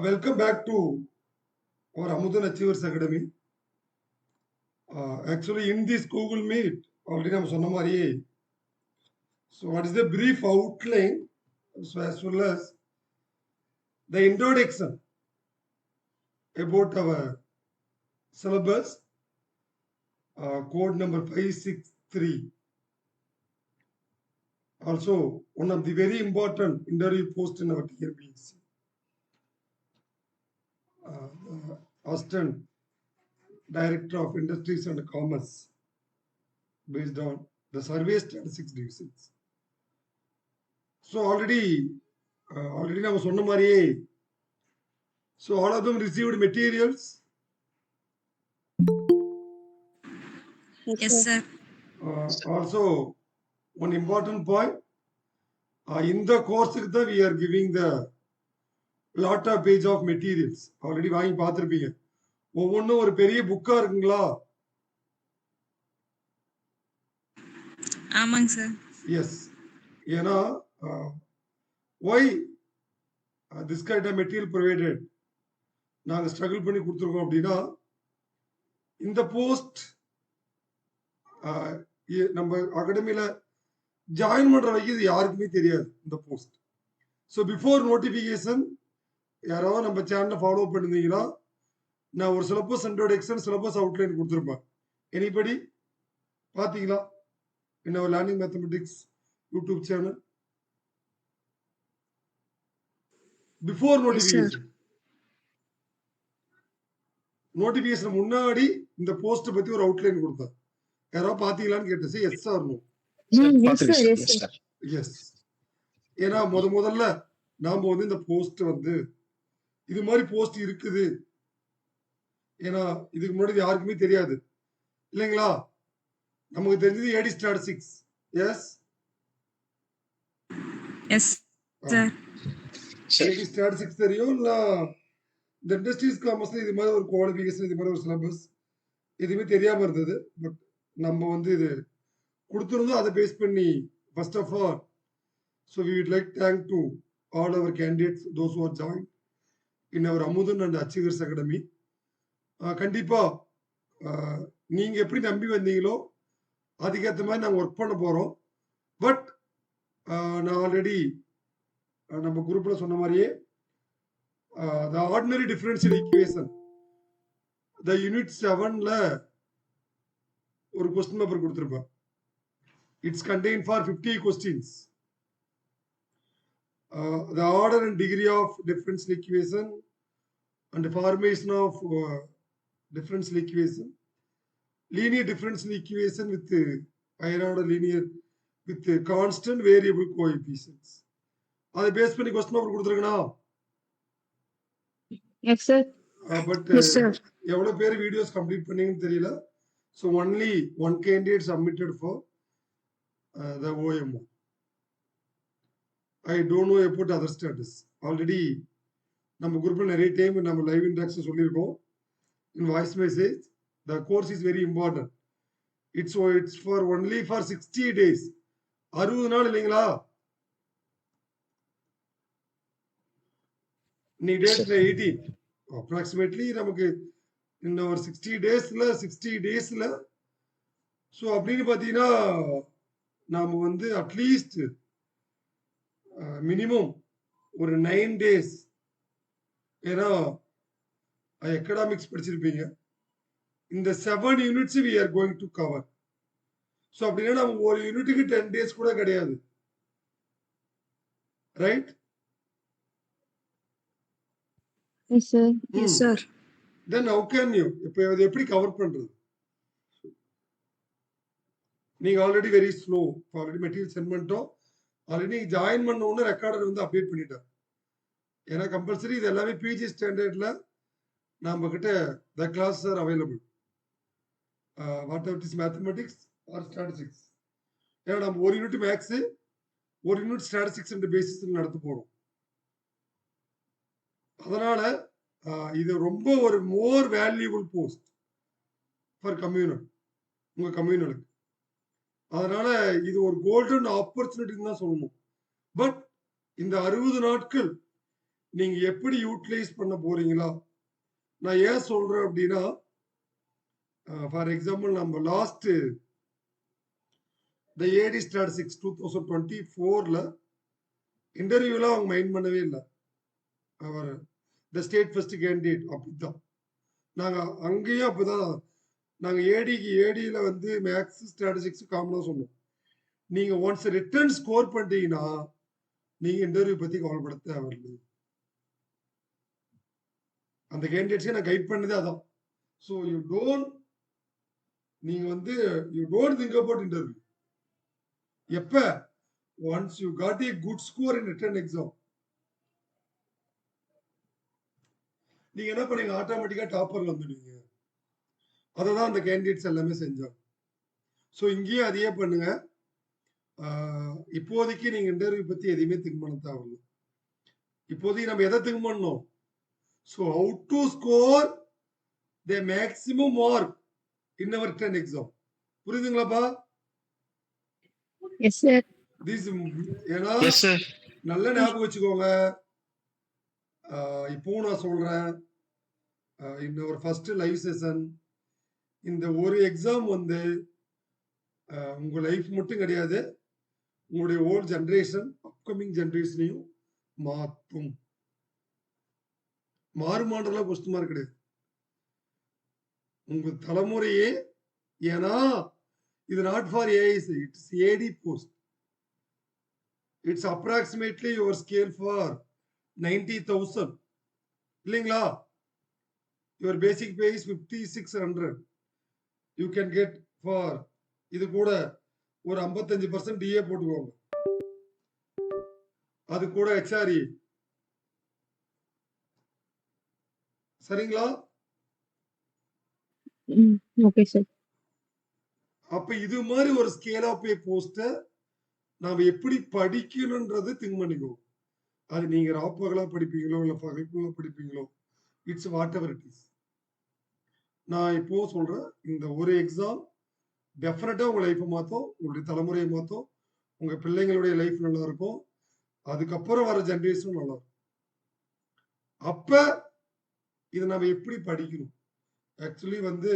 Welcome back to our Amudan Achievers Academy. Actually, in this Google Meet, already I சொன்ன மாதிரியே, so what is the brief outline, so as well as the introduction about our syllabus, code number 563. Also, one of the very important interview post in our TRPSC. Assistant Director of Industries and Commerce, based on the survey statistics divisions. So already நம்ம சொன்ன மாதிரியே, so all of them received materials. Yes, sir. Also, one important point, in the course we are giving the lot of page of materials. Already வாங்கி பார்த்திருப்பீங்க. ஒவ்வொன்றும் ஒரு பெரிய புக்கா இருக்குங்களா? ஆமாங்க சார். Yes. ஏன்னா why this kind of material provided? நாங்க ஸ்ட்ரகிள் பண்ணி கொடுத்துருக்கோம் அப்படின்னா, இந்த போஸ்ட் நம்ம அகாடமியில ஜாயின் பண்ற வரைக்கும் இது யாருக்குமே தெரியாது இந்த போஸ்ட். ஸோ பிஃபோர் நோட்டிபிகேஷன் யாராவது நம்ம சேனலை ஃபாலோ பண்ணிருந்தீங்கன்னா, நான் ஒரு சிலபஸ் இன்ட்ரோடக்ஷன் சிலபஸ் அவுட்லைன் கொடுத்துருப்பேன். எனிபடி பாத்தீங்களா? in our learning mathematics YouTube channel before notification. Notification முன்னாடி இந்த போஸ்ட் பத்தி ஒரு அவுட்லைன் கொடுத்தேன். யாராவது பாத்தீங்களான்னு கேட்டுச்சு. Yes or no? எஸ். ஏன்னா முதல்ல நாம வந்து இந்த போஸ்ட் வந்து இது மாதிரி போஸ்ட் இருக்குது, ஏன்னா இதுக்கு முன்னாடி யாருக்குமே தெரியாது இல்லைங்களா? நமக்கு தெரிஞ்சது ஏடி ஸ்டாட்டிஸ்டிக்ஸ். Yes yes sir. ஏடி ஸ்டாட்டிஸ்டிக்ஸ் தெரியும். இல்ல இந்த இண்டஸ்ட்ரீஸ் காமர்ஸ்ல இது மாதிரி ஒரு குவாலிஃபிகேஷன், இது மாதிரி ஒரு சிலபஸ் எதுவுமே தெரியாம இருந்தது. பட் நம்ம வந்து இது கொடுத்துருந்தோம். அதை பேஸ் பண்ணி first of all, so we would like thank to all our candidates, those who are join in our Amudhan and achievers academy. கண்டிப்பா நீங்க எப்படி நம்பி வந்தீங்களோ அதுக்கேற்ற மாதிரி நாங்கள் ஒர்க் பண்ண போறோம். பட் நான் ஆல்ரெடி நம்ம குரூப்ல சொன்ன மாதிரியே, the ordinary differential equation, the unit 7ல ஒரு கொஸ்டின் பேப்பர் கொடுத்திருப்பேன். It's contained for 50 questions. The order and degree of differential equation and the formation of differential equation, linear differential equation with higher order linear with constant variable coefficients. அதை base பண்ணி question paper கொடுத்துருக்கனா? Yes, sir. But Yes, sir. எவ்வளவு பேர் videos complete பண்ணீங்கன்னு தெரியல. So only one candidate submitted for the OMO. I don't know about other status. Already நம்ம குரூப்ல நிறைய டைம் நம்ம லைவ் இன்ட்ராக்ஷன் சொல்லியிருக்கோம். In voice message, the course is very important. It's for only for 60 days. 60 நாள் இல்லைங்களா? நீ date 18 approximately நமக்கு இன்னும் ஒரு 60 டேஸ்ல ஸோ அப்படின்னு பார்த்தீங்கன்னா, நாம வந்து அட்லீஸ்ட் மினிமம் ஒரு 9 days, ஏன்னா எக்கனாமிக்ஸ் படிச்சிருப்பீங்க, இந்த 7 units we are going to cover. So அப்படின்னா நம்ம ஒரு யூனிட்டுக்கு 10 days கூட கிடையாது, right? Yes, sir. Yes, sir. Then how can you இப்போ அதை எப்படி கவர் பண்றது? நீங்க already very slow. Already material sent பண்ணிட்டோம். ஆல்ரெடி நீங்க ஜாயின் பண்ண உடனே ரெக்கார்டர் வந்து அப்டேட் பண்ணிட்டேன். ஏன்னா கம்பல்சரி இது எல்லாமே பிஜி ஸ்டாண்டர்ட்ல நம்ம கிட்ட the class are available, whatever is mathematics or statistics. ஏன்னா நம்ம ஒரு யூனிட் மேக்ஸ், ஒரு யூனிட் ஸ்டாட்டிஸ்டிக்ஸ் பேசிஸ் நடத்த போறோம். அதனால இது ரொம்ப ஒரு more valuable post for communal, உங்க கம்யூனலுக்கு. அதனால இது ஒரு கோல்டன் ஆப்பர்ச்சுனிட்டின்னு தான் சொல்லணும். பட் இந்த 60 நாட்கள் நீங்க எப்படி யூட்டிலைஸ் பண்ண போறீங்களா? நான் ஏன் சொல்றேன் அப்படின்னா, ஃபார் எக்ஸாம்பிள் நம்ம லாஸ்ட் த ஏடி ஸ்டாட்டிஸ்டிக்ஸ் 2024ல இன்டர்வியூல அவங்க மைண்ட் பண்ணவே இல்ல. அவர் த ஸ்டேட் ஃபர்ஸ்ட் கேண்டிடேட் அப்படித்தான். நாங்க அங்கேயும் அப்படிதான். நாங்க ஏடில வந்து மேக்ஸ், ஸ்டாட்டிஸ்டிக்ஸ் காமனா சொன்னோம். நீங்க ஒன்ஸ் ரிட்டன் ஸ்கோர் பண்ணிட்டீங்கன்னா, நீங்க இன்டர்வியூ பத்தி கவலைப்பட தேவையில்லை. அந்த கேண்டிடேட்ஸை நான் கைட் பண்ணதே அதான். ஸோ நீங்க வந்து you don't think about interview. எப்ப once you got a good score in written exam, நீங்க என்ன பண்ணீங்க, ஆட்டோமேட்டிக்கா டாப்பர்ல வந்துடுவீங்க. அதை தான் அந்த கேண்டிடேட்ஸ் எல்லாமே செஞ்சாங்க. ஸோ இங்கேயும் அதையே பண்ணுங்க. இப்போதைக்கு நீங்க இன்டர்வியூ பத்தி எதையுமே திங்க் பண்ண தேவையில்லை. இப்போதைக்கு நம்ம எதை திங்க் பண்ணணும்? So how to score the maximum mark in our written exam. புரியுதுங்களாப்பா? Yes, sir. திஸ் ஏன்னா Yes, sir. நல்ல ஞாபகம் வச்சுக்கோங்க. இப்பவும் நான் சொல்றேன், இந்த ஒரு ஃபர்ஸ்ட் லைவ் செஷன், இந்த ஒரு எக்ஸாம் வந்து உங்க லைஃப் மட்டும் கிடையாது, உங்களுடைய ஓல்ட் ஜெனரேஷன், அப்கமிங் ஜெனரேஷனையும் மாற்றும். மாறுமான்றலாம் கொஸ்டின் மார்க் கிடையாது, உங்க தலைமுறையே. ஏன்னா இது not for AIC, it's AD post. It's approximately your scale for 90,000 இல்லைங்களா? Your basic pay is 5,600. You can get for இது கூட ஒரு 55% டிஏ போட்டுக்கோங்க. அது கூட ஹெச்ஆர்இ. சரிங்களா? Okay, sir. அப்ப இது மாதிரி ஒரு ஸ்கேல் ஆஃப் பே போஸ்ட நாம எப்படி படிக்கணும்ன்றது திங்க் பண்ணிக்கோ. அது நீங்க ராப்பகலா படிப்பீங்களோ இல்ல பகல்குள்ள படிப்பீங்களோ, it's whatever it is. நான் இப்போ சொல்றேன், இந்த ஒரு எக்ஸாம் டெஃபினட்டா உங்க லைஃப் மாத்தும், உங்களுடைய தலைமுறையை மாத்தும், உங்க பிள்ளைங்களுடைய லைஃப் நல்லா இருக்கும், அதுக்கப்புறம் வர ஜெனரேஷன் நல்லா இருக்கும். அப்ப இதை நம்ம எப்படி படிக்கணும்? ஆக்சுவலி வந்து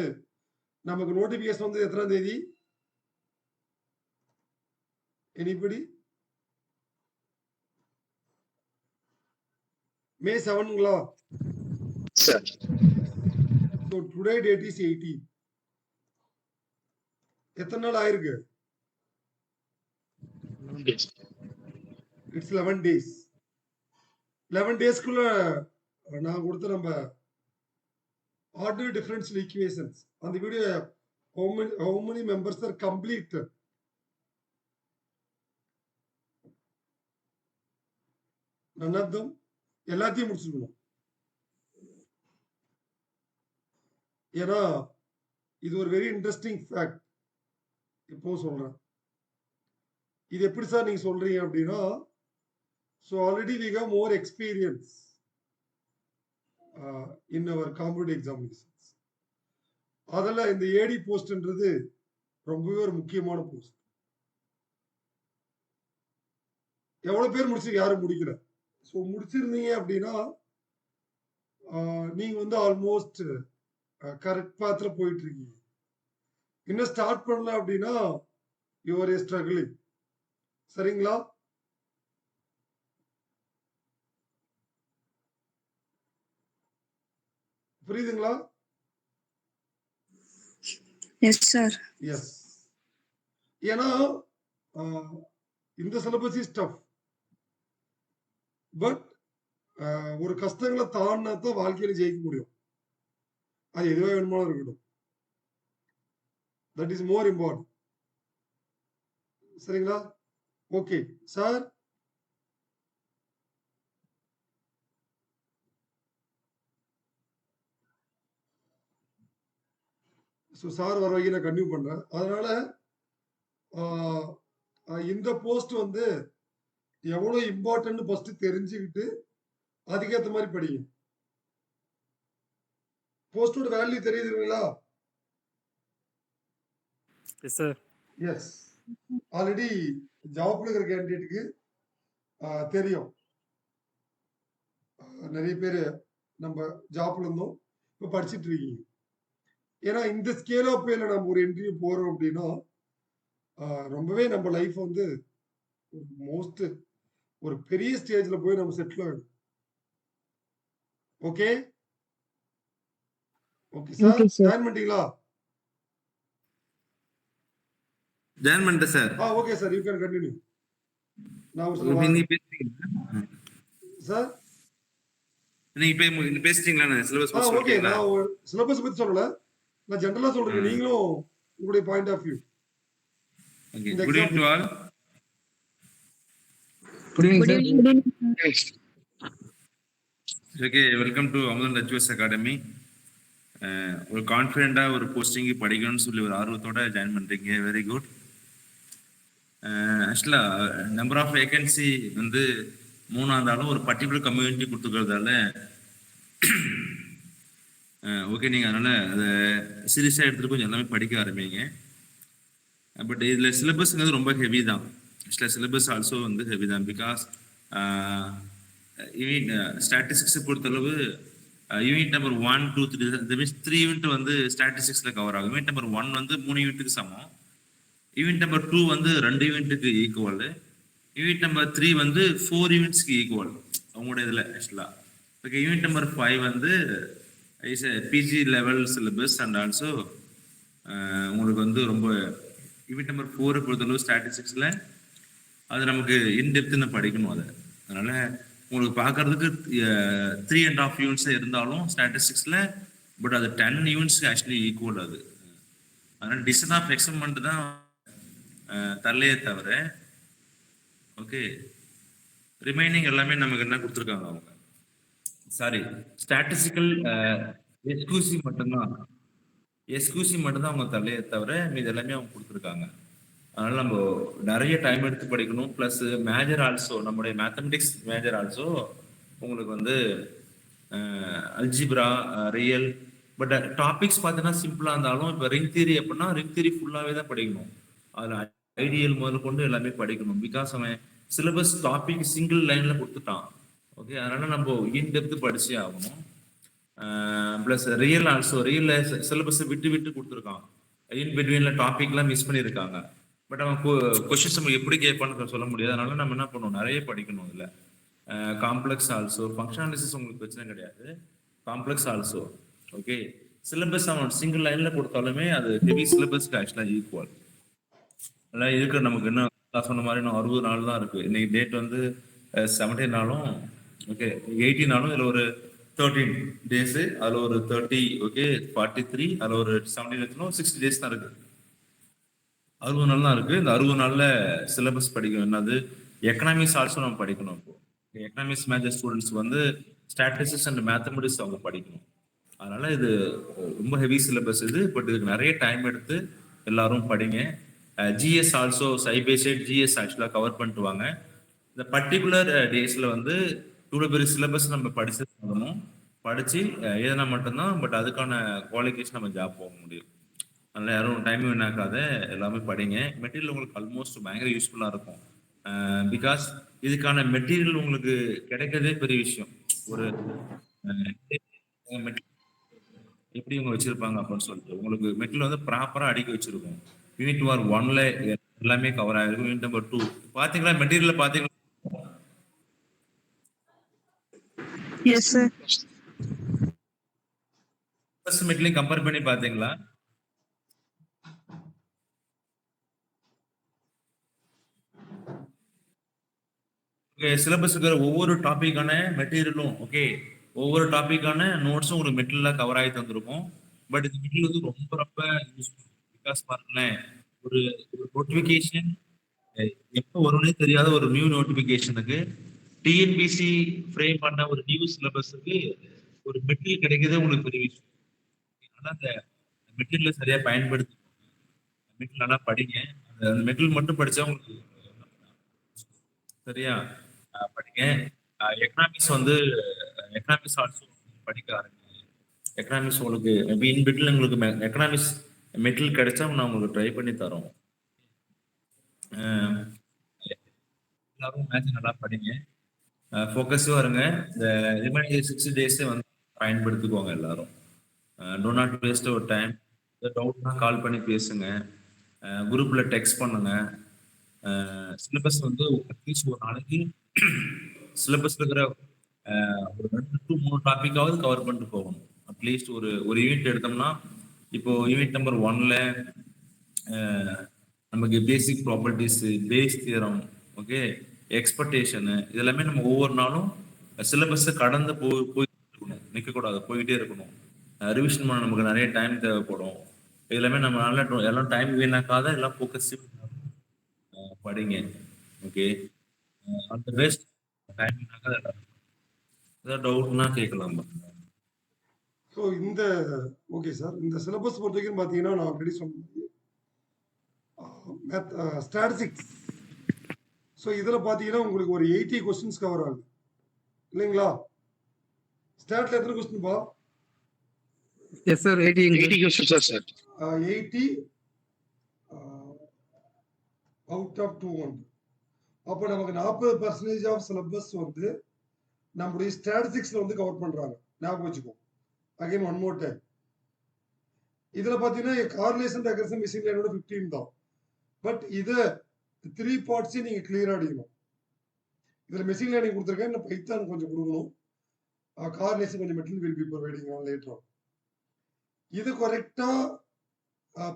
நமக்கு நோட்டிபிகேஷன் வந்து எத்தனாம் தேதி? Anybody? May 7ங்களா? Sir. So today date is 18. எத்தனை நாள் ஆயிருக்கு? Yes. It's 11 days. 11 daysக்குள்ள நான் கொடுத்த நம்ம ordinary differential equations அந்த video how many members are completed? None of them. எல்லாத்தையும் முடிச்சிருக்கணும். ஏன்னா இது ஒரு வெரி இன்ட்ரெஸ்டிங் ஃபேக்ட். இப்போ சொல்றேன், இது எப்படி சார் நீங்க சொல்றீங்க அப்படின்னா, so already we have more experience in our competitive examinations. அதில் இந்த ஏடி போஸ்ட்ன்றது ரொம்பவே ஒரு முக்கியமான போஸ்ட். எவ்வளவு பேர் முடிச்சு, யாரும் முடிக்கல. ஸோ முடிச்சிருந்தீங்க அப்படின்னா நீங்க வந்து ஆல்மோஸ்ட் கரெக்ட் பாத்துல போயிட்டு இருக்கீங்க. இன்னும் ஸ்டார்ட் பண்ணல அப்படின்னா யுவர் ஏ ஸ்ட்ரகிளிங். சரிங்களா? புரியுதுங்களா? Yes, sir. எஸ். ஏன்னா இந்த சிலபஸ் இஸ் டஃப். பட் ஒரு கஷ்டங்களை தாண்டினா தான் வாழ்க்கையில ஜெயிக்க முடியும். அது எதுவே வேணுமாலும் இருக்கட்டும். That is more important. சரிங்களா? Okay sir. ஸோ சார் வர வரைக்கும் நான் கன்டினியூ பண்றேன். அதனால இந்த போஸ்ட் வந்து எவ்வளவு இம்பார்ட்டன்ட் ஃபர்ஸ்ட் தெரிஞ்சுக்கிட்டு அதுக்கேற்ற மாதிரி படிங்க. போஸ்டோட வேல்யூ தெரியுதுங்களா? Yes, sir. எஸ். ஆல்ரெடி ஜாப்ல இருக்கிற கேண்டிடேட்டுக்கு தெரியும். நிறைய பேர் நம்ம ஜாப்ல இருந்தோம் இப்போ படிச்சுட்டு இருக்கீங்க. ஏன்னா இந்த ஸ்கேல் ஆஃப் பேல நம்ம ஒரு இன்டர்வியூ போறோம் அப்படின்னா ரொம்பவே நம்ம லைஃப் வந்து மோஸ்ட் ஒரு பெரிய ஸ்டேஜ்ல போய் நம்ம செட்டில் ஆகிடும். Okay okay sir, Okay, sir. Join பண்ணிட்டீங்களா? ஜாயின் பண்ணிட்டேன் sir. Okay sir, you can continue. நான் ஒரு இப்ப சில நீங்க பேசுறீங்களா? சார் நீங்க இப்ப பேசுறீங்களா? சிலபஸ் ஓகே, சொல்றீங்களா? நான் ஒரு சிலபஸ் பத்தி சொல்லல, நான் ஜெனரலா சொல்றேன். நீங்களும் உங்களுடைய பாயிண்ட் ஆஃப் வியூ. ஓகே. இந்த good evening to all. Good evening. Okay, welcome to Amudhan HOS academy. ஒரு கான்ஃபிடென்ட்டா ஒரு போஸ்டிங் படிக்கணும்னு சொல்லி ஒரு ஆர்வத்தோட ஜாயின் பண்றீங்க. Very good. ஆக்சுவலா நம்பர் ஆஃப் வேகன்சி வந்து 3 இருந்தாலும் ஒரு பர்டிகுலர் கம்யூனிட்டி கொடுத்துக்கிறதால ஓகே, நீங்க அதனால அதை சீரியஸா எடுத்துட்டு கொஞ்சம் எல்லாமே படிக்க ஆரம்பிங்க. பட் இதுல சிலபஸ்ங்கிறது ரொம்ப ஹெவி தான். ஆக்சுவலா சிலபஸ் ஆல்சோ வந்து ஹெவி தான். பிகாஸ் ஸ்டாட்டிஸ்டிக்ஸ் பொறுத்தளவு யூனிட் நம்பர் 1, 2, 3 மீன்ஸ் 3 யூனிட் வந்து ஸ்டாட்டிஸ்டிக்ஸ்ல கவர் ஆகும். யூனிட் நம்பர் 1 வந்து 3 யூனிட்டுக்கு சமம். யூனிட் நம்பர் 2 வந்து 2 யூனிட்டுக்கு ஈக்குவல். யூனிட் நம்பர் 3 வந்து 4 யூனிட்ஸ்க்கு ஈக்குவல் அவங்களோட இதில் ஆக்சுவலா. ஓகே, யூனிட் நம்பர் 5 வந்து is PG level syllabus and also உங்களுக்கு வந்து ரொம்ப யூனிட் நம்பர் 4 பொறுத்தளவு ஸ்டாட்டிஸ்டிக்ஸில் அது நமக்கு இன்டெப்த்னு படிக்கணும் அதை. அதனால உங்களுக்கு பார்க்கறதுக்கு 3.5 யூனிட்ஸ் இருந்தாலும் ஸ்டாட்டிஸ்டிக்ஸில், பட் அது 10 யூனிட்ஸ்க்கு ஆக்சுவலி ஈக்குவல் அது. அதனால டிசன் ஆஃப் எக்ஸ்பெரிமெண்ட் தான் தரலையே தவிர ஓகே ரிமைனிங் எல்லாமே நமக்கு என்ன கொடுத்துருக்காங்க அவங்க. சாரி, ஸ்டாட்டிஸ்டிக்கல் எஸ்கியூசி மட்டும்தான் அவங்க தரலையே தவிர மீது எல்லாமே அவங்க கொடுத்துருக்காங்க. அதனால நம்ம நிறைய டைம் எடுத்து படிக்கணும். ப்ளஸ் மேஜர் ஆல்சோ நம்முடைய மேத்தமெட்டிக்ஸ் மேஜர் ஆல்சோ உங்களுக்கு வந்து அல்ஜிப்ரா, ரியல், பட் டாபிக்ஸ் பார்த்தீங்கன்னா சிம்பிளாக இருந்தாலும் இப்போ ரிங் தியரி அப்படின்னா ரிங் தியரி ஃபுல்லாகவே தான் படிக்கணும். அதில் ஐடியல் முதல் கொண்டு எல்லாமே படிக்கணும். பிகாஸ் அவன் சிலபஸ் டாபிக் சிங்கிள் லைனில் கொடுத்துட்டான். ஓகே, அதனால நம்ம இன்டெப்த்து படிச்சே ஆகணும். ப்ளஸ் ரியல் ஆல்சோ ரியலில் சிலபஸை விட்டு கொடுத்துருக்கான். இன் பிட்வீனில் டாபிக்லாம் மிஸ் பண்ணியிருக்காங்க. பட் அவன் கொஸ்டின்ஸ் நம்ம எப்படி கேட்பான்னு சொல்ல முடியாது. அதனால நம்ம என்ன பண்ணுவோம், நிறைய படிக்கணும். இதில் காம்ப்ளெக்ஸ் ஆல்சோ, ஃபங்க்ஷனாலிசிஸ் உங்களுக்கு பிரச்சனை கிடையாது, காம்ப்ளெக்ஸ் ஆல்சோ. ஓகே, சிலபஸ் அவன் சிங்கிள் லைனில் கொடுத்தாலுமே அது ஹெவி சிலபஸ்க்கு ஆக்சுவலாக ஈக்குவல். அதெல்லாம் இருக்கிற நமக்கு என்ன சொன்ன மாதிரி இன்னும் 60 நாள் தான் இருக்குது. இன்னைக்கு டேட் வந்து 17 நாளும் ஓகே 18 நாளும், இதில் ஒரு 13 டேஸு, அதில் ஒரு 30 ஓகே 43, அதில் ஒரு 17 60 டேஸ் தான் இருக்குது. 60 நாள் தான் இருக்குது. இந்த 60 நாளில் சிலபஸ் படிக்கணும். என்னது எக்கனாமிக்ஸ் ஆல்சோ நம்ம படிக்கணும். இப்போ எக்கனாமிக்ஸ் மேஜர் ஸ்டூடெண்ட்ஸ் வந்து ஸ்டாட்டிஸ்டிக்ஸ் அண்ட் மேத்தமெட்டிக்ஸ் அவங்க படிக்கணும். அதனால இது ரொம்ப ஹெவி சிலபஸ் இது. பட் இதுக்கு நிறைய டைம் எடுத்து எல்லாரும் படிங்க. GS also side by side GS ஆக்சுவலாக கவர் பண்ணிட்டு வாங்க. இந்த பர்டிகுலர் டேஸில் வந்து இவ்வளோ பெரிய சிலபஸ் நம்ம படிச்சு போகணும். படித்து எழுதினா மட்டும்தான் பட் அதுக்கான குவாலிஃபிகேஷன் நம்ம ஜாப் போக முடியும். அதனால் யாரும் டைம் வீணாக்காத, எல்லாமே படிங்க. மெட்டீரியல் உங்களுக்கு ஆல்மோஸ்ட் பயங்கர யூஸ்ஃபுல்லாக இருக்கும். பிகாஸ் இதுக்கான மெட்டீரியல் உங்களுக்கு கிடைக்கிறதே பெரிய விஷயம். ஒரு எப்படி இவங்க வச்சிருப்பாங்க அப்படின்னு சொல்லிட்டு உங்களுக்கு மெட்டீரியல் வந்து ப்ராப்பராக அடுக்கி வச்சிருக்கோம். யூனிட் நம்பர் 1ல எல்லாமே கவர் ஆகிருக்கும். யூனிட் நம்பர் 2 பார்த்தீங்களா? மெட்டீரியல் பார்த்தீங்களா? Yes, sir. First material compare பண்ணி பார்த்தீங்களா? சிலபஸ் இருக்கிற ஒவ்வொரு டாபிக்கான மெட்டீரியலும் ஓகே, ஒவ்வொரு டாபிக்கான நோட்ஸும் ஒரு மெட்டீரியலாக கவர் ஆகி தந்திருக்கும். பட் இந்த மெட்டீரியல் வந்து ரொம்ப ரொம்ப யூஸ்ஃபுல். பிகாஸ் பாருங்களேன், ஒரு நோட்டிஃபிகேஷன் எப்போ வரும்னே தெரியாத ஒரு நியூ நோட்டிஃபிகேஷனுக்கு டிஎன்பிசி ஃப்ரேம் பண்ண ஒரு நியூ சிலபஸுக்கு ஒரு மெட்டீரியல் கிடைக்கிறதே உங்களுக்கு பெரிய விஷயம். அதனால அந்த மெட்டீரியலை சரியா பயன்படுத்தி மெட்டீரியல் நல்லா படிங்க. அந்த மெட்டீரியல் மட்டும் படிச்சா உங்களுக்கு சரியா படிங்க. எக்கனாமிக்ஸ் வந்து எக்கனாமிக்ஸ் ஆல்சோ படிக்க ஆரம்பிங்க. எக்கனாமிக்ஸ் உங்களுக்கு இன் பிட்வீன் உங்களுக்கு எக்கனாமிக்ஸ் மெட்டீரியல் கிடைச்சா நான் உங்களுக்கு ட்ரை பண்ணி தரோம். எல்லாரும் மேட்ச் நல்லா படிங்க. ஃபோக்கஸும் இருங்க. இந்த ரிமைனிங் 60 டேஸே வந்து பயன்படுத்திக்கோங்க எல்லாரும். Do not waste your time. டவுட்னா கால் பண்ணி பேசுங்க. குரூப்ல டெக்ஸ்ட் பண்ணுங்க. சிலபஸ் வந்து அட்லீஸ்ட் ஒரு நாளைக்கு சிலபஸ் இருக்கிற ஒரு 2 to 3 டாபிக்காவது கவர் பண்ணிட்டு போகணும். அட்லீஸ்ட் ஒரு ஒரு யூனிட் எடுத்தோம்னா, இப்போ யூனிட் நம்பர் 1ல நமக்கு பேசிக் properties, base theorem, okay, expectation, இதெல்லாமே நம்ம ஒவ்வொரு நாளும் சிலபஸை கடந்து போயிட்டே இருக்கணும். நிற்கக்கூடாது, போயிட்டே இருக்கணும். ரிவிஷன் பண்ண நமக்கு நிறைய டைம் தேவைப்படும். எல்லாமே நம்ம நல்லா எல்லாம் டைம் வீணாக்காத எல்லாம் ஃபோக்கஸ் படிங்க. ஓகே, அந்த பெஸ்ட் டைம் வீணாக்காத ஏதாவது டவுட்னா கேட்கலாம். ஸோ இந்த ஓகே சார், இந்த சிலபஸ் பொறுத்த வரைக்கும் பார்த்தீங்கன்னா நான் ஆல்ரெடி சொன்ன ஸ்டாட்டிஸ்டிக்ஸ். ஸோ இதில் பார்த்தீங்கன்னா உங்களுக்கு ஒரு 80 கொஸ்டின்ஸ் கவர் ஆகுது இல்லைங்களா? ஸ்டாட்ல எத்தனை கொஸ்டின்பா? Yes, sir. 80 questions, sir. 80 out of 200. அப்போ நமக்கு 40% ஆஃப் சிலபஸ் வந்து நம்முடைய ஸ்டாட்டிஸ்டிக்ஸ்ல வந்து கவர் பண்றாங்க. ஞாபகம் வச்சுக்கோ. Again one more time. இதுல பாத்தீங்கன்னா கார்லேஷன் ரெகரேஷன் மிஷின் லேர்னிங்கோட 15 தான். பட் இத 3 பார்ட்ஸையும் நீங்க கிளியரா அடிக்கணும். இதுல மெஷின் லேர்னிங் கொடுத்துருக்கேன், இன்னும் பைத்தான் கொஞ்சம் கொடுக்கணும். கார்லேஷன் கொஞ்சம் material will be providing on later. இது கரெக்டா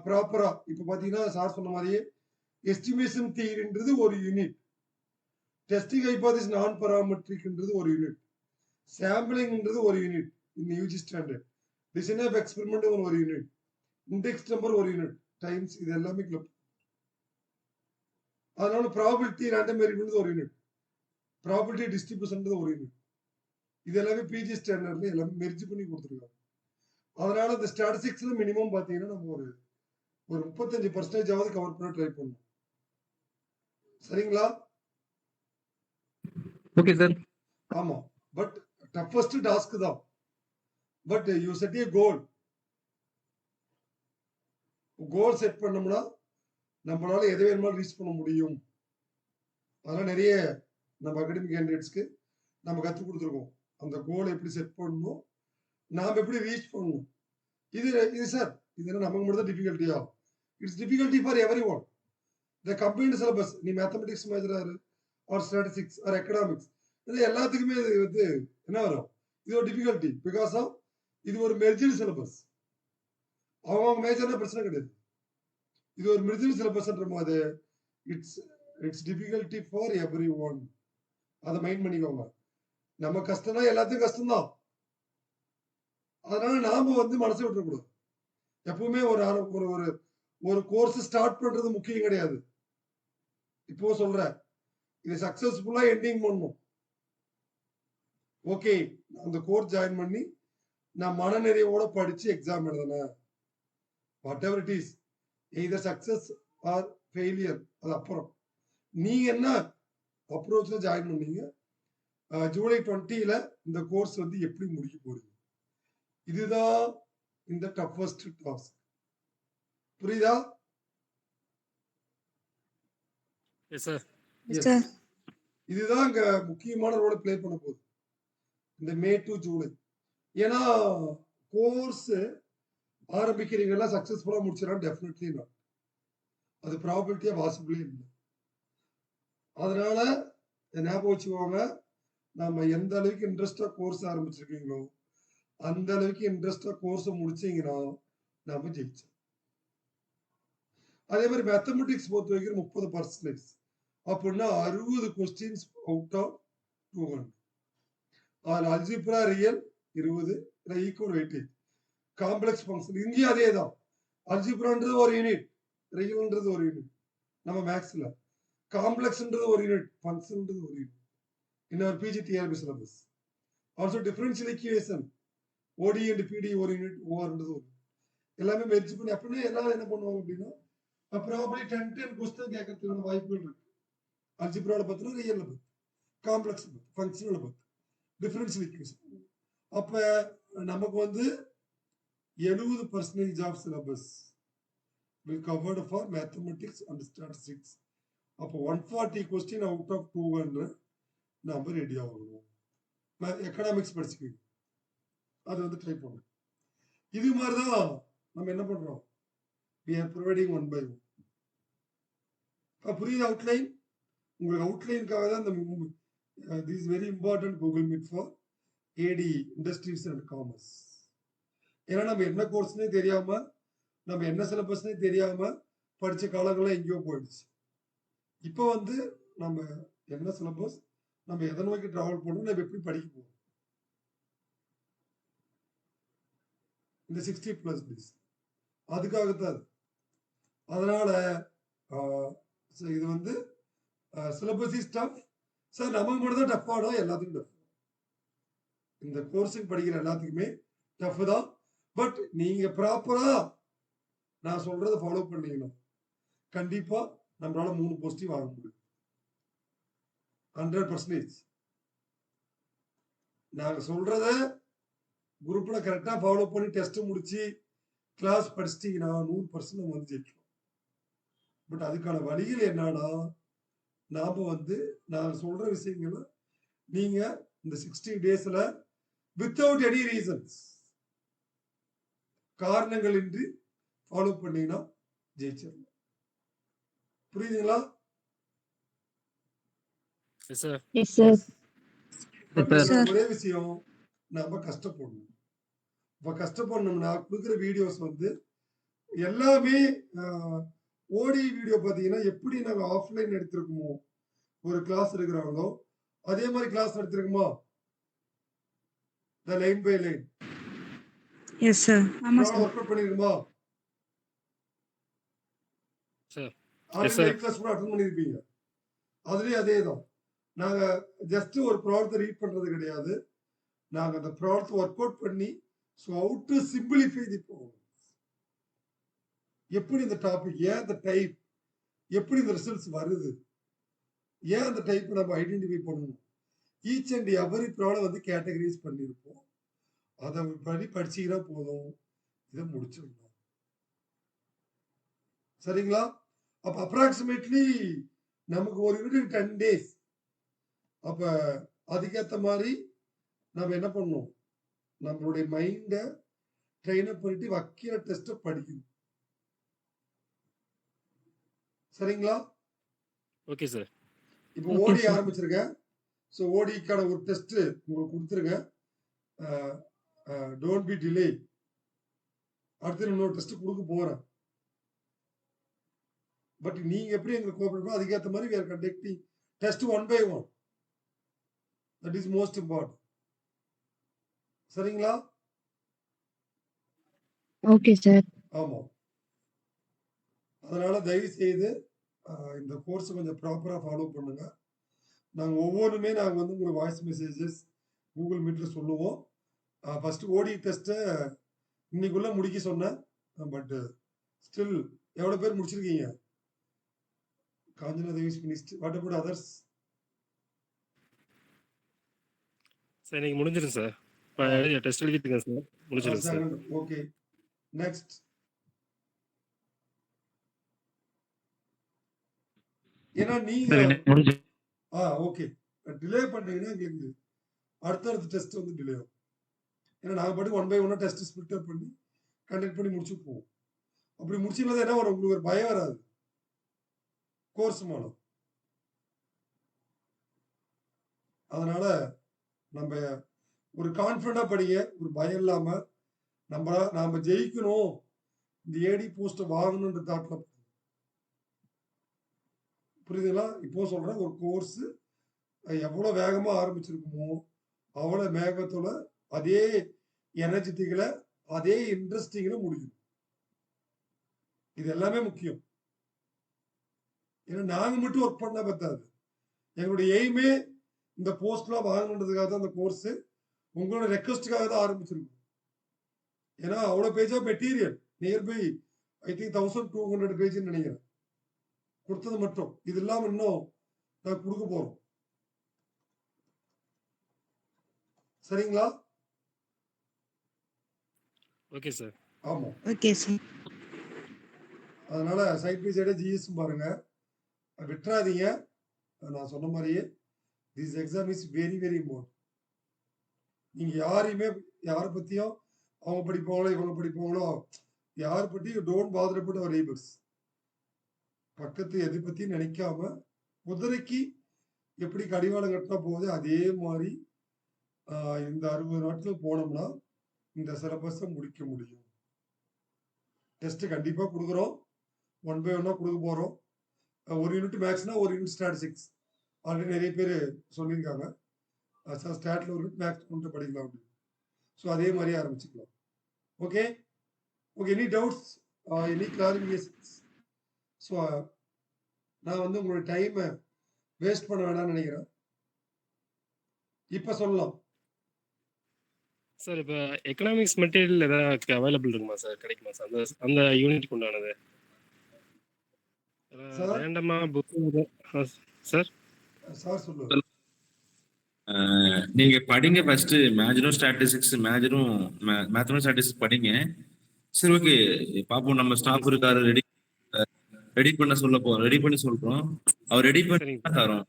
ப்ராப்பரா இப்ப பாத்தீங்கன்னா சார் சொன்ன மாதிரியே எஸ்டிமேஷன் தியரின்றது ஒரு யூனிட், டெஸ்டிங் ஹைபோதீசிஸ் நான் பராமெட்ரிக்ன்றது ஒரு யூனிட், சாம்பிளிங்ன்றது ஒரு யூனிட் இந்த UG standard, design of experiment ஒரு யூனிட், இண்டெக்ஸ் நம்பர் ஒரு யூனிட், டைம்ஸ், இது எல்லாமே கிளப். அதனால ப்ராபபிலிட்டி ரேண்டம் வேரியபிள் ஒரு யூனிட், ப்ராபபிலிட்டி டிஸ்ட்ரிபியூஷன் ஒரு யூனிட். இது எல்லாமே பிஜி ஸ்டாண்டர்ட்ல எல்லாமே மெர்ஜ் பண்ணி கொடுத்துருக்காங்க. அதனால இந்த ஸ்டாட்டிஸ்டிக்ஸ்ல மினிமம் பாத்தீங்கன்னா நம்ம ஒரு 35% ஆவது கவர் பண்ண ட்ரை பண்ணணும். சரிங்களா? Okay, sir. ஆமா, பட் டஃபஸ்ட் டாஸ்க் தான். But you said A goal set பண்ணோம்னா நம்மளால எதை வேணுமாலும் ரீச் பண்ண முடியும். அதெல்லாம் நிறைய நம்ம அகாடமிக் கேண்டிடேட்ஸ்க்கு நம்ம கற்றுக் கொடுத்துருக்கோம். அந்த கோலை எப்படி செட் பண்ணணும், நாம் எப்படி ரீச் பண்ணணும். இது சார், இது நமக்கு மட்டும் தான் டிஃபிகல்ட்டியா? It's difficulty for everyone. இந்த கம்பைன்டு சிலபஸ், நீ மேத்தமெட்டிக்ஸ் மேஜராரு ஆர் ஸ்டாட்டிஸ்டிக்ஸ் ஆர் எக்கனாமிக்ஸ், இது எல்லாத்துக்குமே இது வந்து என்ன வரும்? இது ஒரு டிஃபிகல்ட்டி. பிகாஸ் ஆஃப் இது ஒரு மெர்ஜின் சிலபஸ். அவங்க மேஜர்னா பிரச்சனை கிடையாது. இது ஒரு மெர்ஜின் சிலபஸ்ன்ற போது it's difficulty for every one. அதை மைண்ட் பண்ணிக்கோங்க. நம்ம கஷ்டம்னா எல்லாத்துக்கும் கஷ்டம்தான். அதனால நாம வந்து மனசை விட்டுறக்கூடாது. எப்பவுமே ஒரு கோர்ஸ் ஸ்டார்ட் பண்றது முக்கியம் கிடையாது. இப்போ சொல்றேன், இது சக்சஸ்ஃபுல்லா எண்டிங் பண்ணணும். ஓகே, அந்த கோர்ஸ் ஜாயின் பண்ணி நான் மனநிறைவோட படிச்சு எக்ஸாம் எழுதினேன். Whatever it is, either success or failure, அது அப்புறம். நீங்க என்ன அப்ரோச்ல ஜாயின் பண்ணீங்க, ஜூலை 20ல இந்த கோர்ஸ் வந்து எப்படி முடிக்க போறீங்க, இதுதான் இந்த டஃபஸ்ட் டாஸ்க். புரியுதா? Yes, sir. Yes, sir. இதுதான் இங்க முக்கியமான ரோலை பிளே பண்ண போகுது இந்த மே டு ஜூலை. ஏன்னா கோர்ஸ் ஆரம்பிக்கிறீங்கன்னா சக்சஸ்ஃபுல்லா முடிச்சிடலாம், டெஃபினெட்லி நாட். அது ப்ராபபிலிட்டியா பாசிபிளே இல்லை. அதனால ஞாபகம் வச்சுக்கோங்க, நம்ம எந்த அளவுக்கு இன்ட்ரெஸ்டா கோர்ஸ் ஆரம்பிச்சிருக்கீங்களோ அந்த அளவுக்கு இன்ட்ரெஸ்டா கோர்ஸ் முடிச்சீங்கன்னா நம்ம ஜெயிச்சோம். அதே மாதிரி மேத்தமெட்டிக்ஸ் பொறுத்த வரைக்கும் 30%, அப்படின்னா 60 கொஸ்டின்ஸ் அவுட் ஆஃப் 200. அதில் algebra real 20, equal weightage. Complex function இங்கேயும் அதே தான். அல்ஜிப்ரான்றது ஒரு யூனிட், ரியல்ன்றது ஒரு யூனிட். நம்ம மேக்ஸ்ல காம்ப்ளெக்ஸ்ன்றது ஒரு யூனிட், ஃபங்க்ஷன்ன்றது ஒரு யூனிட். இன்னொரு PG TRB syllabus. Also differential equation, ODE and PDE ஒரு யூனிட், ஓஆர்ன்றது ஒரு. எல்லாமே மெர்ஜ் பண்ணி அப்படின்னா எல்லாரும் என்ன பண்ணுவாங்க அப்படின்னா ப்ராபபிலி 10 கொஸ்டின் கேட்கறதுக்கான வாய்ப்புகள் இருக்கு. அல்ஜிப்ரால பத்தினா ரியல்ல பத்து, காம்ப்ளெக்ஸ் பத்து, ஃபங்க்ஷனல் பத்து, டிஃபரன்ஷியல் ஈக்குவேஷன். அப்ப நமக்கு வந்து 70% of syllabus will covered for mathematics and statistics. அப்போ 140 கொஸ்டின் அவுட் ஆஃப் 200 நம்ம ரெடி ஆகணும். எக்கனாமிக்ஸ் படிச்சுக்குவீங்க. அது வந்து ட்ரை பண்ணுங்க. இது மாதிரி தான் நம்ம என்ன பண்றோம், we are providing one by one. புரியுது அவுட்லைன்? உங்களுக்கு அவுட்லைனுக்காக தான் இந்த this is very important Google Meet for AD Industries and Commerce. ஏன்னா நம்ம என்ன கோர்ஸ்னே தெரியாம, நம்ம என்ன சிலபஸ்னே தெரியாம படிச்ச காலங்கள்லாம் எங்கேயோ போயிடுச்சு. இப்போ வந்து நம்ம என்ன சிலபஸ், நம்ம எதை நோக்கி டிராவல் பண்ணணும், நம்ம எப்படி படிக்க போறோம், இந்த 60+ டேஸ் அதுக்காகத்தான் அது. அதனால இது வந்து சிலபஸ் இஸ் டஃப் சார். நமக்கு மட்டும் தான் டஃப் ஆடும், எல்லாத்துக்கும் டஃப். இந்த கோர்ஸுக்கு படிக்கிற எல்லாத்துக்குமே டஃப் தான். பட் நீங்க ப்ராப்பரா நான் சொல்றதை ஃபாலோ பண்ணீங்கன்னா கண்டிப்பா நம்மளால 3 போஸ்டிங் வாங்க முடியும். 100%. நாங்க சொல்றத குரூப்ல கரெக்டா ஃபாலோ பண்ணி டெஸ்ட் முடிச்சு கிளாஸ் படிச்சிட்டீங்கன்னா 100% நம்ம வந்து ஜெயிக்கலாம். பட் அதுக்கான வழிகள் என்னன்னா, நாம வந்து நான் சொல்ற விஷயங்களை நீங்க இந்த 60 டேஸ்ல வித்தவுட் எனி ரீசன்ஸ், காரணங்கள் இன்றி ஃபாலோ பண்ணீங்கன்னா ஜெயிச்சிடலாம். புரியுதுங்களா? Yes, sir. Yes, sir. But Yes, இதுல ஒரே விஷயம், நாம கஷ்டப்படணும். இப்ப கஷ்டப்படணும்னா கொடுக்குற வீடியோஸ் வந்து எல்லாமே ஓடி வீடியோ பார்த்தீங்கன்னா எப்படி நாங்க ஆஃப்லைன் எடுத்திருக்கோமோ ஒரு கிளாஸ் எடுக்கிறாங்களோ அதே மாதிரி கிளாஸ் எடுத்திருக்குமா, line by line Yes, sir. ஆமா sir. ஒர்க் அவுட் பண்ணிருக்குமா, Sir. Already sir. Live class கூட அட்டன் பண்ணிருப்பீங்க. அதுலயும் அதே தான். நாங்க ஜஸ்ட் ஒரு ப்ராடக்ட் ரீட் பண்றது கிடையாது, நாங்க அந்த ப்ராடக்ட் ஒர்க் அவுட் பண்ணி so how to simplify the problem, எப்படி இந்த டாபிக், ஏன் இந்த டைப், எப்படி இந்த ரிசல்ட்ஸ் வருது, ஏன் அந்த டைப் நம்ம ஐடென்டிஃபை பண்ணணும், ஈச் அண்ட் எவரி ப்ராப்ளம் வந்து கேட்டகரைஸ் பண்ணியிருப்போம். அதை படிச்சீங்கன்னா போதும், இதை முடிச்சிடலாம். சரிங்களா? அப்ப அப்ராக்சிமேட்லி நமக்கு ஒரு யூனிட் 10 டேஸ். அப்ப அதுக்கேற்ற மாதிரி நம்ம என்ன பண்ணணும், நம்மளுடைய மைண்டை ட்ரெயின் அப் பண்ணிட்டு வைக்கிற டெஸ்ட்டை படிக்கணும். சரிங்களா? Okay, sir. இப்போ Okay, ஓடி sir. ஆரம்பிச்சிருக்கேன். ஸோ ஓடிக்கான ஒரு டெஸ்ட் உங்களுக்கு கொடுத்துருங்க. Don't be delay. அடுத்து இன்னொரு டெஸ்ட் கொடுக்க போறேன். பட் நீங்க எப்படி எங்களுக்கு கோஆபரேட் அதுக்கேற்ற மாதிரி we are conducting test 1 by 1. That is most important. சரிங்களா? Okay, sir. ஆமா. அதனால தயவு செய்து இந்த கோர்ஸ் கொஞ்சம் ப்ராப்பரா ஃபாலோ பண்ணுங்க. நாங்க ஒவ்வொன்றுமே நாங்க வந்து உங்களுக்கு வாய்ஸ் மெசேஜஸ் கூகுள் மீட்ல சொல்லுவோம். ஃபர்ஸ்ட் ஓடி டெஸ்ட்டை இன்னைக்குள்ள முடிக்க சொன்னேன். பட் ஸ்டில் எவ்வளவு பேர் முடிச்சிருக்கீங்க? காஞ்சனா தேவி finished. What about others? Sir, இன்னைக்கு முடிஞ்சிரும் சார். டெஸ்ட் எழுதிட்டு இருக்கேன் சார். முடிஞ்சிரும் சார். ஓகே. நெக்ஸ்ட். ஏன்னா நீங்க ஓகே டிலே பண்ணீங்கன்னா எங்களுக்கு அடுத்தடுத்த டெஸ்ட் வந்து டிலே ஆகும். ஏன்னா நாங்கள் பாட்டு 1 by 1 டெஸ்ட் ஸ்பிளிட் அப் பண்ணி கண்டக்ட் பண்ணி முடிச்சு போவோம். அப்படி முடிச்சுள்ளது என்ன வரும், உங்களுக்கு ஒரு பயம் வராது கோர்ஸ் மூலம். அதனால நம்ம ஒரு கான்ஃபிடண்டா படிங்க, ஒரு பயம் இல்லாம நாம ஜெயிக்கணும், இந்த ஏடி போஸ்ட் வாங்கணும்ன்ற தாட்ல. புரியுதுங்களா? இப்போ சொல்றேன், ஒரு கோர்ஸ் எவ்வளவு வேகமா ஆரம்பிச்சிருக்குமோ அவ்வளவு வேகத்தோட அதே எனர்ஜெட்டிக்ல அதே இன்ட்ரெஸ்டிங்ல முடியும். இது எல்லாமே முக்கியம். ஏன்னா நாங்க மட்டும் ஒர்க் பண்ண பத்தாது, எங்களுடைய எய்மே இந்த போஸ்ட்லாம் வாங்கணுன்றதுக்காக தான் அந்த கோர்ஸ், உங்களோட ரெக்வஸ்டுக்காக தான் ஆரம்பிச்சிருக்கும். ஏன்னா அவ்வளவு page of material nearby I think 1200 page நினைக்கிறேன் கொடுத்தது மட்டும். இது இல்லாம இன்னும் நான் கொடுக்க போறோம். சரிங்களா? Okay sir. ஆமா. Okay, sir. அதனால சைட் பை சைடே ஜிஎஸ் பாருங்க, விட்டுறாதீங்க. நான் சொன்ன மாதிரியே this exam is very very important. நீங்க யாரையுமே யாரை பத்தியும் அவங்க படிப்பாங்களோ இவங்க படிப்பாங்களோ யார் பத்தியும் don't bother about our neighbours. பக்கத்து எதை பத்தியும் நினைக்காம குதிரைக்கு எப்படி கடிவாளம் கட்டினா போகுது அதே மாதிரி இந்த 60 நாட்கள் போனோம்னா இந்த சிலபஸை முடிக்க முடியும். டெஸ்ட் கண்டிப்பா கொடுக்குறோம். 1 by 1 கொடுக்க போறோம். ஒரு யூனிட் மேக்ஸ்னா ஒரு யூனிட் ஸ்டாட்டிஸ்டிக்ஸ் ஆல்ரெடி நிறைய பேர் சொல்லியிருக்காங்க. ஸ்டாட்ல ஒரு யூனிட் மேக்ஸ் கொண்டு படிக்கலாம் அப்படின்னு. ஸோ அதே மாதிரி ஆரம்பிச்சுக்கலாம். Okay okay. Any doubts, any clarifications? So நான் வந்து உங்களோட டைமை வேஸ்ட் பண்ண வேணாம்னு நினைக்கிறேன். இப்போ சொல்லலாம் சார். இப்போ எக்கனாமிக்ஸ் மெட்டீரியல் ஏதாவது அவைலபிள் இருக்குமா சார்? கிடைக்குமா சார் அந்த அந்த யூனிட் உண்டானது? ரேண்டமா புக் சார்? சார் சொல்லுங்க. நீங்க படிங்க ஃபர்ஸ்ட். மேஜரும் ஸ்டாட்டிஸ்டிக்ஸ், மேஜரும் மேத்தமெட்டிக்ஸ் ஸ்டாட்டிஸ்டிக்ஸ் படிங்க. சரி ஓகே பாப்போம். நம்ம ஸ்டாஃப் இருக்காரு, ரெடி பண்ண ரெடி பண்ணி சொல்றோம். அவர் ரெடி பண்ணி தரோம்.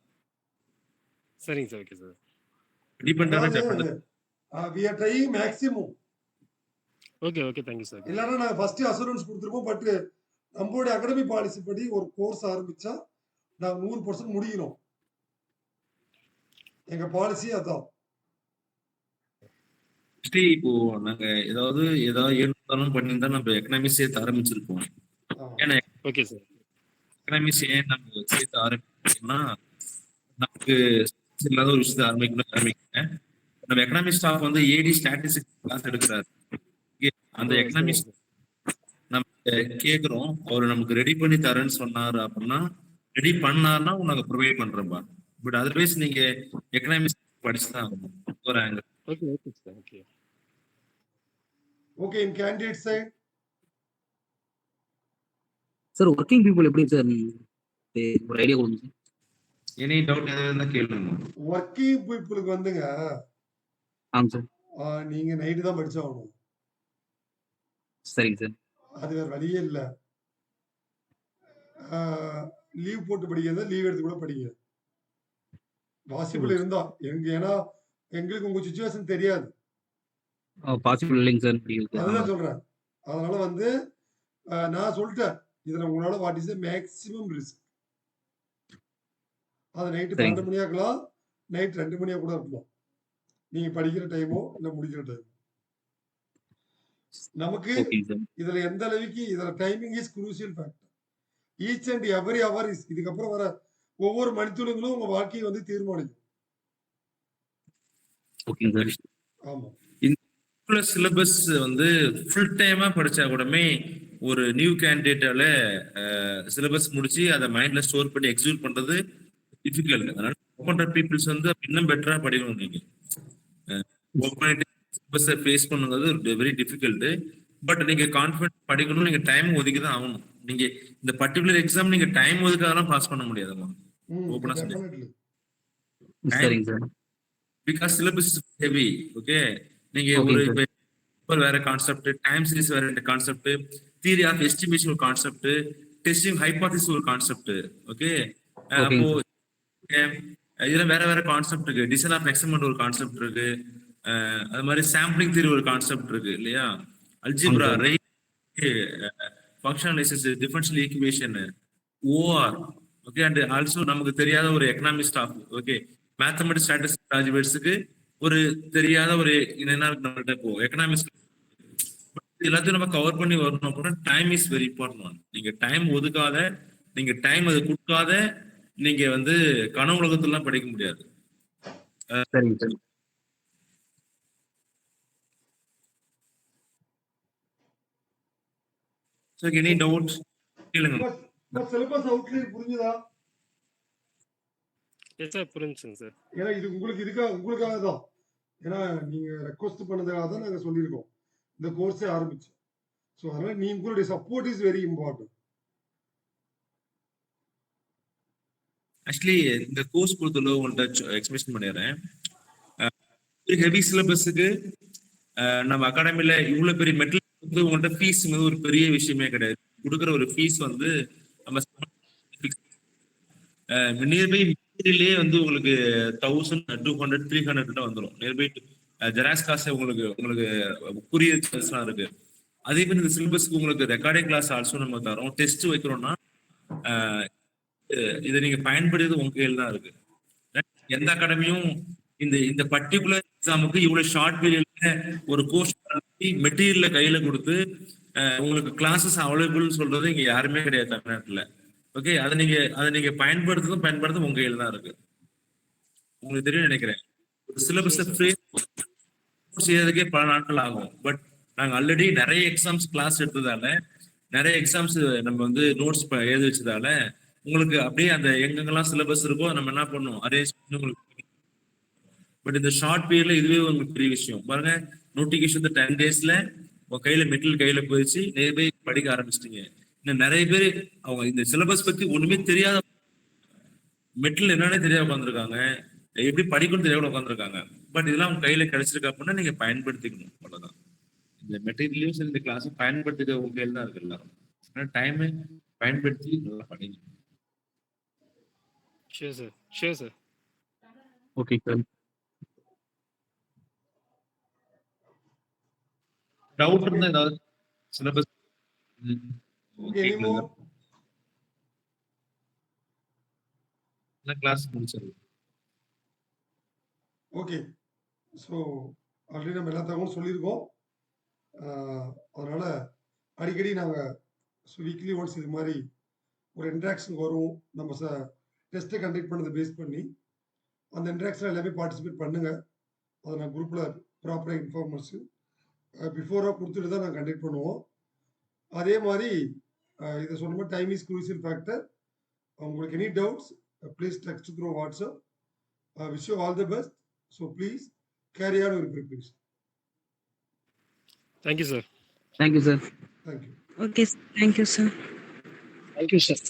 சரிங்க சார். Okay sir. ரெடி பண்ணிட்டாரா? we are trying maximum. Okay okay. Thank you sir. இல்லனா நான் ஃபர்ஸ்ட் அஷூரன்ஸ் கொடுத்துருப்போம். பட் நம்மளுடைய அகாடமி பாலிசி படி ஒரு கோர்ஸ் ஆரம்பிச்சா நாங்க 100% முடிக்கிறோம். எங்க பாலிசி அதான். இப்போ நாங்க ஏதாவது ஏற்பாடும் பண்ணியிருந்தா நம்ம எக்கனாமிக்ஸ் சேர்த்து ஆரம்பிச்சிருப்போம். ஏன்னா ஓகே சார். எக்கனாமிக்ஸ் ஏன் நம்ம சேர்த்து ஆரம்பிச்சோம்னா நமக்கு இல்லாத ஒரு விஷயத்தை ஆரம்பிக்கிறேன். நம்ம எக்கனாமிக் ஸ்டாஃப் வந்து ஏடி ஸ்டாட்டிஸ்டிக்ஸ் கிளாஸ் எடுக்கிறாரு. அந்த எக்கனாமிக்ஸ் நம்ம கேட்குறோம். அவர் நமக்கு ரெடி பண்ணி தரேன்னு சொன்னாரு அப்படின்னா, ரெடி பண்ணாருன்னா நாங்க ப்ரொவைட் பண்றோம்பா. பட் அதர்வைஸ் நீங்க எக்கனாமிக்ஸ் படிச்சுதான் ஆகணும். ஒரு angle. Okay okay sir. Okay okay. In candidate side sir working people எப்படி சார் ஒரு ஐடியா கொடுங்க சார். எனி டவுட் எதாவது இருந்தா கேளுங்க. ஒர்க்கிங் பீப்புளுக்கு வந்துங்க ஆமாம் சார். நீங்க நைட்டு தான் படிச்சாகணும். சரிங்க சார். அது வேற வழியே இல்லை. லீவ் போட்டு படிக்கிறத லீவ் எடுத்து கூட படிங்க பாசிபிள் இருந்தா. ஏன்னா எங்களுக்கு உங்க சிச்சுவேஷன் தெரியாது. பாசிபிள் இல்லைங்க சார். அதுதான் சொல்றேன். அதனால வந்து நான் சொல்லிட்டேன் இதுல உங்களால வாட் இஸ் மேக்ஸிமம் ரிஸ்க். அது நைட்டு 12 மணி ஆக்கலாம், நைட் 2 மணியா கூட இருக்கலாம். நீங்க படிக்கிற டைமோ இல்ல முடிக்கிற டைமோ. நமக்கு இதுல எந்த அளவுக்கு இதுல timing is crucial factor. Each and every hour is. இதுக்கப்புறம் வர ஒவ்வொரு மணித்துளிகளும் உங்க வாழ்க்கையை வந்து தீர்மானிக்கும். ஆமா. இந்த சிலபஸ் வந்து ஃபுல் டைமா படிச்சா கூடமே ஒரு நியூ கேண்டிடேட்டால சிலபஸ் முடிச்சு அதை மைண்ட்ல ஸ்டோர் பண்ணி எக்ஸிக்யூட் பண்றது டிஃபிகல்ட். அதனால ஒர்க் பண்ற பீப்புள்ஸ் வந்து இன்னும் பெட்டரா படிக்கணும். நீங்க ஒர்க் பண்ணிட்டு சிலபஸை ஃபேஸ் பண்ணுங்கிறது வெரி டிஃபிகல்ட். பட் நீங்க கான்ஃபிடன்ட் படிக்கணும். நீங்க டைம் ஒதுக்கி தான் ஆகணும். நீங்க இந்த பர்டிகுலர் எக்ஸாம் நீங்க டைம் ஒதுக்காதான் பாஸ் பண்ண முடியாதுமா. ஓபனா சொல்லி because syllabus is heavy. Okay. நீங்க ஒரு வேற கான்செப்ட், டைம் சீரிஸ் வேற கான்செப்ட், தியரி ஆஃப் எஸ்டிமேஷன் ஒரு கான்செப்ட், டெஸ்டிங் ஹைபோதசிஸ் ஒரு கான்செப்ட். ஓகே. அப்போ இதுல வேற கான்செப்ட் இருக்கு. டிசைன் ஆஃப் எக்ஸ்பெரிமெண்ட் ஒரு கான்செப்ட் இருக்கு. அது மாதிரி சாம்பிளிங் தியரி ஒரு கான்செப்ட் இருக்கு இல்லையா? Algebra, functional analysis, differential equation, OR. Okay. And also நமக்கு தெரியாத ஒரு economic stuff. Okay. Mathematics statistics கிராஜுவேட்ஸுக்கு ஒரு தெரியாத ஒரு என்ன நம்மள்ட்ட இப்போ எக்கனாமிக்ஸ் எல்லாத்தையும் நம்ம கவர் பண்ணி வரணும் அப்படின்னா டைம் இஸ் வெரி இம்பார்ட்டன்ட். நீங்க டைம் ஒதுக்காத, நீங்க டைம் அது கொடுக்காத நீங்க வந்து கனவு உலகத்துல படிக்க முடியாது. எனி டவுட் கேளுங்க. சிலபஸ் அவுட்லைன் புரிஞ்சுதா? எஸ் சார், புரிஞ்சுங்க சார். ஏன்னா இது உங்களுக்காக தான். ஏன்னா நீங்க ரெக்வஸ்ட் பண்ணதுக்காக தான் நாங்க சொல்லியிருக்கோம் இந்த கோர்ஸே ஆரம்பிச்சு. ஸோ அதனால உங்களுடைய support is very important. Actually இந்த கோர்ஸ் பொறுத்தவரை உங்கள்கிட்ட எக்ஸ்பிளேஷன் பண்ணிடுறேன். ஹெவி சிலபஸுக்கு நம்ம அகாடமில இவ்வளவு பெரிய மெட்டீரியல் வந்து உங்கள்கிட்ட ஃபீஸ் ஒரு பெரிய விஷயமே கிடையாது. கொடுக்குற ஒரு ஃபீஸ் வந்து நம்ம நியர்பை மெட்டீரியலே வந்து உங்களுக்கு 1200 300 வந்துடும். நியர்பை ஜெராக்ஸ் கிளாஸ் உங்களுக்கு உங்களுக்கு courier கிளாஸ்லாம் இருக்கு. அதே மாதிரி இந்த சிலபஸ்க்கு உங்களுக்கு ரெக்கார்டிங் கிளாஸ் ஆல்சோ நம்ம தரோம். டெஸ்ட் வைக்கிறோம்னா இதை நீங்க பயன்படுத்துறது உங்க கையில் தான் இருக்கு. எந்த அகாடமியும் இந்த இந்த பர்டிகுலர் எக்ஸாமுக்கு இவ்வளவு ஷார்ட் பீரியட்ல ஒரு கோர்ஸ் மெட்டீரியல்ல கையில கொடுத்து உங்களுக்கு கிளாஸஸ் அவைலபிள் சொல்றது இங்க யாருமே கிடையாது தமிழ்நாட்டுல. ஓகே, அதை நீங்க பயன்படுத்தும் உங்க கையில தான் இருக்கு. உங்களுக்கு தெரியும் நினைக்கிறேன். சிலபஸ் செய்யறதுக்கே பல நாட்கள் ஆகும். பட் நாங்க ஆல்ரெடி நிறைய எக்ஸாம்ஸ் கிளாஸ் எடுத்ததால, நிறைய எக்ஸாம்ஸ் நம்ம வந்து நோட்ஸ் எழுதி வச்சதால உங்களுக்கு அப்படியே அந்த எங்கெங்கெல்லாம் சிலபஸ் இருக்கோ நம்ம என்ன பண்ணோம் அரேஞ்ச் பண்ணி உங்களுக்கு. பட் இந்த ஷார்ட் பீரியட்ல இதுவே உங்களுக்கு பெரிய விஷயம் பாருங்க. நோட்டிபிகேஷன் 10 daysல உங்க கையில மெட்டீரியல் கையில போயிடுச்சு, நிறைய பேர் படிக்க ஆரம்பிச்சிட்டீங்க. இன்னும் நிறைய பேர் அவங்க இந்த சிலபஸ் பத்தி ஒண்ணுமே தெரியாத, மெட்டீரியல் என்னன்னே தெரியாம உட்காந்துருக்காங்க, எப்படி படிக்கணும் தெரியாம உட்காந்துருக்காங்க. பட் இதெல்லாம் உங்க கையில கிடைச்சிருக்கு அப்படின்னா நீங்க பயன்படுத்திக்கணும். அவ்வளவுதான். இந்த மெட்டீரியலையும் சரி இந்த கிளாஸும் பயன்படுத்திக்க உங்க கையில தான் இருக்கு எல்லாரும். டைம் பயன்படுத்தி நல்லா படிங்க. Sure sir. Okay sir. Doubt இருந்தா ஏதாவது சிலபஸ் கிளாஸ் முடிச்சிருக்கோம். ஓகே, ஸோ ஆல்ரெடி நம்ம எல்லா தகவலும் சொல்லியிருக்கோம். அதனால அடிக்கடி நாங்கள் வீக்லி ஒன்ஸ் இது மாதிரி ஒரு இன்ட்ராக்ஷன் வரும். நம்ம டெஸ்ட்டை கண்டக்ட் பண்ணதை பேஸ் பண்ணி அந்த இன்ட்ராக்ஷன் எல்லாமே பார்ட்டிசிபேட் பண்ணுங்க. அதை நான் குரூப்பில் ப்ராப்பராக இன்ஃபார்மர்ஸு பிஃபோராக கொடுத்துட்டு தான் நாங்கள் கண்டக்ட் பண்ணுவோம். அதே மாதிரி இதை சொன்ன மாதிரி டைம் இஸ் க்ரூசியல் ஃபேக்டர். உங்களுக்கு any doubts please text through WhatsApp. Wish you all the best. So please carry on your preparation. Thank you sir. Thank you sir. Thank you. Okay, thank you sir. Thank you sir.